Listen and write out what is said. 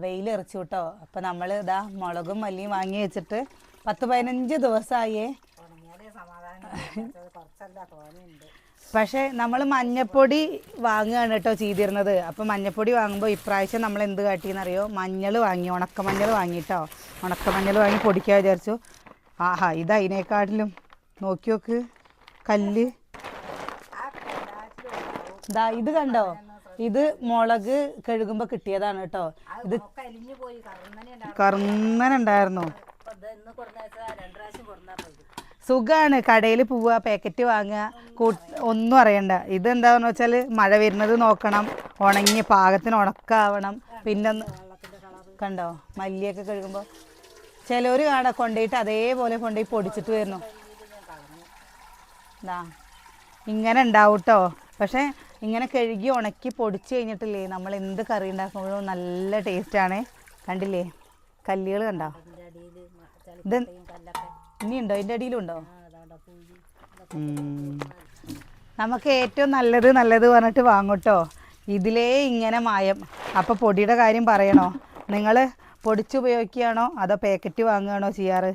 വെയിലെറിച്ചു കേട്ടോ. അപ്പം നമ്മൾ ഇതാ മുളകും മല്ലിയും വാങ്ങി വെച്ചിട്ട് 10-15 ദിവസമായേ. പക്ഷേ നമ്മൾ മഞ്ഞപ്പൊടി വാങ്ങുകയാണ് കേട്ടോ ചെയ്തിരുന്നത്. അപ്പം മഞ്ഞപ്പൊടി വാങ്ങുമ്പോൾ ഇപ്രാവശ്യം നമ്മൾ എന്ത് കാട്ടിയെന്നറിയോ, മഞ്ഞൾ വാങ്ങി, ഉണക്കമഞ്ഞൾ വാങ്ങിയിട്ടോ. ഉണക്കമഞ്ഞൾ വാങ്ങി പൊടിക്കാൻ വിചാരിച്ചു. ആഹാ, ഇത് അതിനേക്കാട്ടിലും നോക്കി നോക്ക് കല്ല്. ഇതാ ഇത് കണ്ടോ, ഇത് മുളക് കഴുകുമ്പോൾ കിട്ടിയതാണ് കേട്ടോ. ഇത് കറുന്നനുണ്ടായിരുന്നു. സുഖമാണ്, കടയിൽ പോവുക, പാക്കറ്റ് വാങ്ങുക, ഒന്നും അറിയണ്ട. ഇതെന്താണെന്ന് വെച്ചാൽ മഴ വരുന്നത് നോക്കണം, ഉണങ്ങിയ പാകത്തിന് ഉണക്കാവണം. പിന്നെ കണ്ടോ മല്ലിയൊക്കെ കഴുകുമ്പോൾ ചിലവർ കാണാൻ കൊണ്ടുപോയിട്ട് അതേപോലെ കൊണ്ടുപോയി പൊടിച്ചിട്ട് വരുന്നു. ഇങ്ങനെ ഉണ്ടാവും കേട്ടോ. പക്ഷേ ഇങ്ങനെ കഴുകി ഉണക്കി പൊടിച്ച് കഴിഞ്ഞിട്ടില്ലേ, നമ്മൾ എന്ത് കറി ഉണ്ടാക്കുമ്പോഴും നല്ല ടേസ്റ്റാണ്. കണ്ടില്ലേ കല്ലുകൾ കണ്ടോ? ഇത് ഇനിയുണ്ടോ, ഇതിൻ്റെ അടിയിലുണ്ടോ? നമുക്ക് ഏറ്റവും നല്ലത് പറഞ്ഞിട്ട് വാങ്ങൂട്ടോ. ഇതിലേ ഇങ്ങനെ മായം. അപ്പോൾ പൊടിയുടെ കാര്യം പറയണോ? നിങ്ങൾ പൊടിച്ചുപയോഗിക്കുകയാണോ അതോ പാക്കറ്റ് വാങ്ങുകയാണോ ചെയ്യാറ്?